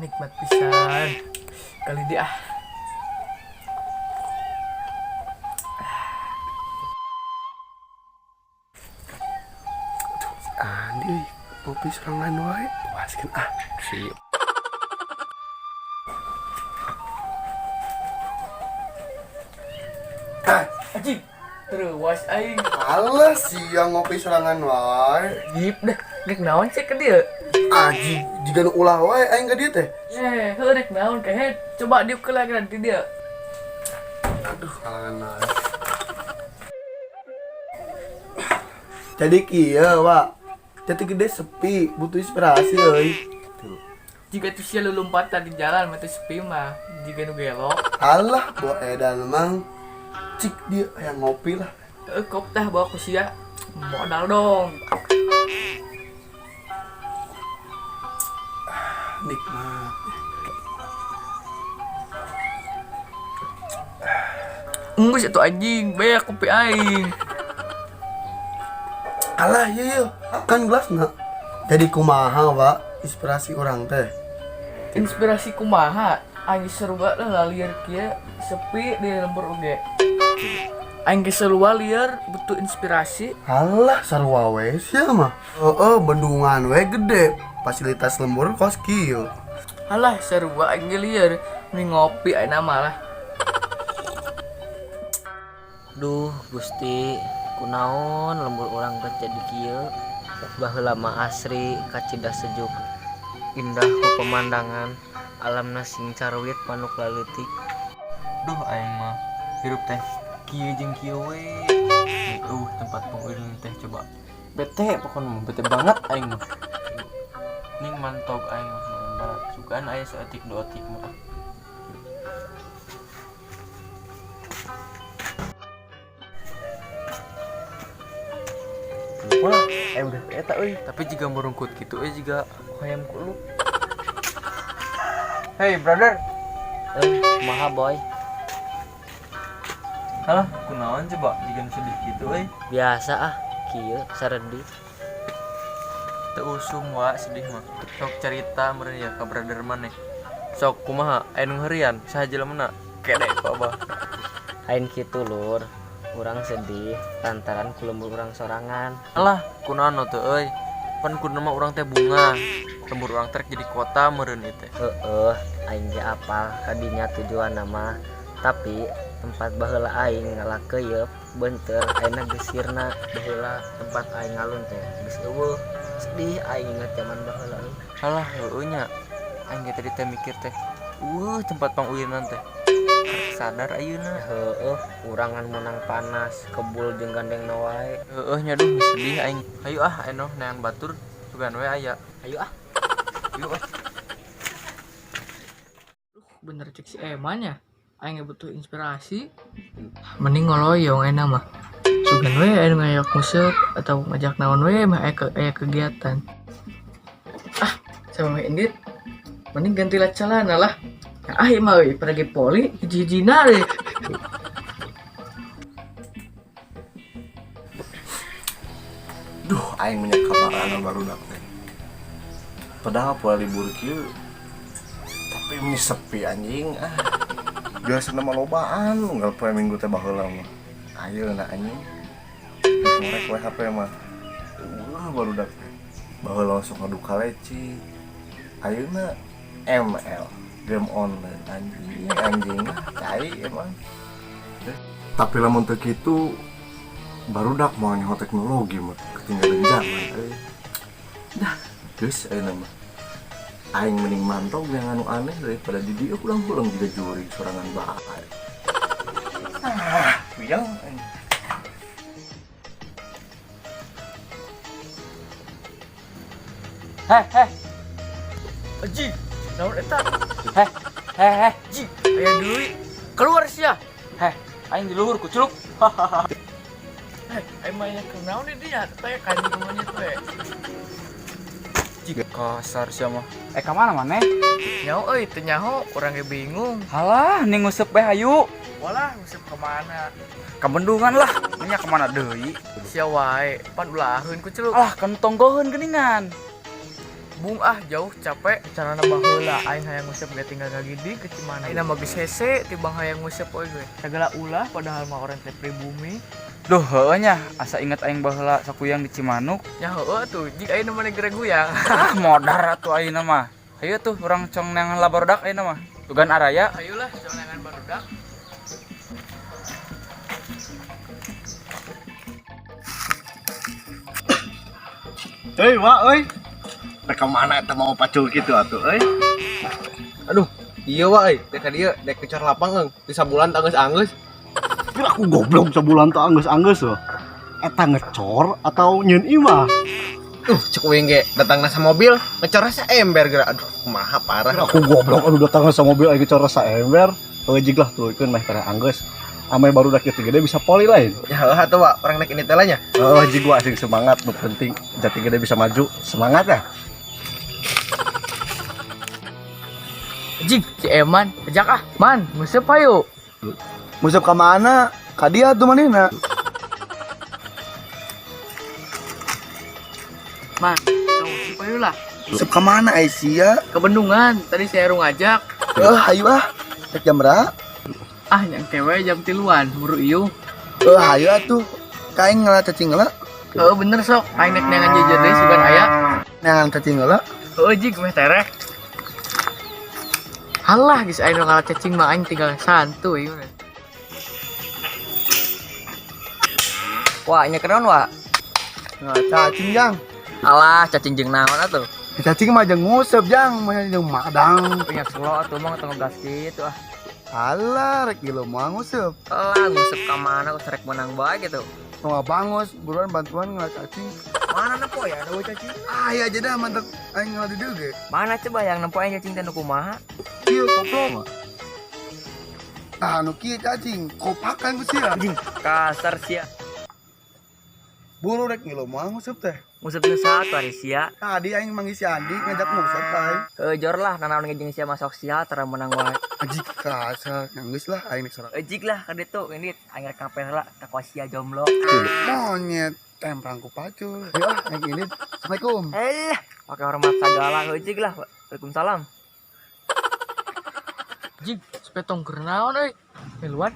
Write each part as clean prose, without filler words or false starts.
Nikmat pisan. Kali dia Andi kopi serangan wae puaskeun siap. Anjing, terus aing. Alah siang ngopi serangan wae. Gip dah, rek naon cek ke dia. Aji jika nu ulah wae aing ka dieu teh. Heuh rek naon kahe. Coba diuk ke lagi nanti dia. Aduh kalangan wae. Jadi kieu, Wak. Jati gede sepi, butuh inspirasi euy. Jika tuh sia lompatan di jalan mah teu sepi mah. Jika nu gelok, Alah, buat edan mang. Cik dia yang ngopi lah. kop tah bawa ku sia. Modal dong. Nikmat. Enggus atuh anjing, beak kopi aing. Alah iya kan gelasna. Jadi kumaha, Wak? Inspirasi orang teh. Inspirasi kumaha? Aing seru banget lah liar kieu sepi di lembur oge. Aing ge sarua liar butuh inspirasi. Alah sarua we sia mah. Heeh, bendungan we gede. Fasilitas lembur kos kieu. Alah sarua aing ge liar mending ngopi ayeuna mah lah. Duh Gusti, kunaon lembur orang jadi kieu. Baheula mah asri, kacidah sejuk, indah ku pemandangan, alamna sing carwit manuk laleutik. Duh aing mah hirup teh kieu jeung kieu we. Tempat pengulin teh coba. Bete pokoknya mah bete banget aing mah. Ning mantog aing mah sukaan aya saeutik dua tik mah. Wah, udah eta euy. Tapi jika merungkut gitu juga hayam ku lu. Hey brother. Kumaha boy? Halah, kunaon coba jika sedih gitu euy. Biasa kieu saredi. Teu usum wa sedih mah. Sok cerita meureun ya ka brother maneh. Sok kumaha anu heurean saha jelemna? Kedek kok Abah. Lain kitu lur. Urang sedih lantaran ku lembur urang sorangan. Alah, kunaon teu euy? Pan kudu mah urang teh bunga. Lembur urang trek jadi kota meureun ieu teh. Aing ge apal kadinya tujuan nama. Tapi tempat baheula aing ngalakeuyeub beunteur ayeuna geusirna baheula tempat aing ngalun teh geus eueuh. Sedih aing inget zaman baheula. Alah, heueuh nya. Aing ge tadi teh mikir teh, tempat pangulinan teh. Sadar ayeuna. Urangan menang panas, kebul jeung gandengna wae. Nya duh sedih aing. Hayu eno neangan batur sugan we aya. Ayo Yuk Bener cek si Eman ya. Aing ge butuh inspirasi. Mending ngoloyong enak mah. Sugan we anu ngajak musik atau ngajak naon we mah aya kegiatan. Sama Indit. Mending ganti celana lah. Aing mah we pergi poli hiji-hijina deh. Duh, aing menyak kabaran barudak teh. Padahal poe libur kieu tapi ini sepi anjing. Biasana mah lobaan unggal poe minggu teh baheula mah. Ayeuna anjing. Ngorek we HP mah. Barudak teh. Baheula sok ngaduka leci. Ayeuna ML game online anjing cai emang. Tapi lamun teu kitu barudak mau nyaho teknologi mah ketinggalan zaman dah geus ayeuna mah aing mending mantau yang anu aneh daripada di dieu pulang-pulang juga juri sorangan bae. Puyeng Aji, naon eta? Ji, Aya deui. Keluar sia. aing di luhur kuculuk. Aing mah aya kenaon di dinya? Teh kanjing monyet we. Jika kasar sia mah. Ka mana maneh? Nyaho euy teu nyaho, urang ge bingung. Halah, ning nguseup bae hayu. Walah nguseup ke mana? Ka bendungan lah, nya ka mana deui? Sia wae, pan ulaheun ku celuk. Alah, kentong goheun geuningan. Bung jauh capek carana baheula aing hayang ngusep ge tinggal gagidi ke Cimanuk. Ayeuna mah geus hese tibang hayang ngusep we gue. Segala ulah padahal mah orang teh pribumi. Duh, heueuh nya, asa inget aing baheula sakuyang di Cimanuk. Ya heueuh tuh, jik ayeuna mah negeri guyang. Ah, modar atuh ayeuna mah. Hayu tuh urang cong neangan labarudak ayeuna mah. Tugan araya. Ayolah colengan barudak. Hei, Wak, euy. Rek mana eta mau pacul kitu atuh, euy. Aduh, iya wah, dek dia dek kecar lapang eung. Di sabulan tanggeus-anggeus. Kira aku goblok sebulan tuh anggeus-anggeus loh. Eta ngecor atau nyeun imah? Cek wing ge datang nasa mobil, ngecornya saember geura. Aduh, kumaha parah. Kira aku goblok anu datang sa mobil aya ngecor sa ember. Heujeug lah turikeun mah tara anggeus. Ame baru dak kitu gede bisa poli lain. Ya heuh atuh Wak, orang naik ini teh nya. Oh, jig gua asing semangat, nu penting jati gede bisa maju. Semangat ya. Jik, si Eman, ajak Man, ngusep ayo. Musep ka mana? Ka dia tuh manehna. Man, ngusep ayo lah. Musep ka mana Aisyah? Ke Bendungan, tadi saya Eru ngajak. Hayu Rek jam berapa? Yang kewe jam 3-an, buru ieu. Hayu atuh. Kaing ngala cacing ngala. Heueuh bener sok, aing nek neangan jejer deui sugan aya. Neangan cacing ngala. Heueuh jik meh tereh. Halah geus aing ngala cacing mah aing tinggal santuy. Wah nya kenaon wa Cacing jang. alah cacing jeung naon atuh Cacing mah jeung ngusep jang, mah jeung madang. punya selo atuh mah teu gas kitu Alah, rek ieu mah ngusep. alah ngusep ka mana geus rek menang bae gitu Nu bangus, buruan bantuan ngala cacing. mana nempo ya ada cacing Aya aja dah mantep aing ngala di dieu ge. mana coba yang nempo aing cacing teh nu kumaha Kieu koplok. Nu kieu cacing, kopakan ku sia. kasar sia Buru rek ngilu mah ngusep teh. ngusep nu satu ari sia Tadi aing manggil si Andi ngajak ngusep aing. jor lah nanaon ngejeng sia masuk sia tara menang wae Aji kasar, geus lah aing nek salah. ejik lah ka ditu ini aing rek kapel lah tak sia jomblo Monyet temprang ku pacul. Yuk naik ini. Assalamualaikum. pakai hormat segala ejik lah waalaikumsalam Jik, sepetong kernaon euy. Miluan.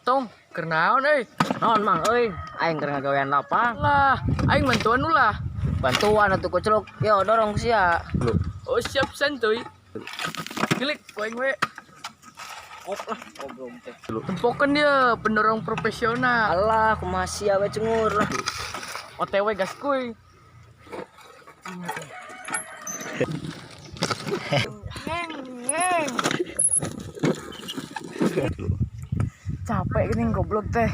Tong, kernaon euy. naon mang euy aing keur ngagawean lapang Lah, aing bantuan ulah. bantuan atuh kucluk yo dorong sia Oh, siap santuy. Klik, aing we. ok lah goblok teh Tempokan dia pendorong profesional. alah kumaha sia we cengur lah OTW gas kuy. Capek gini goblok teh.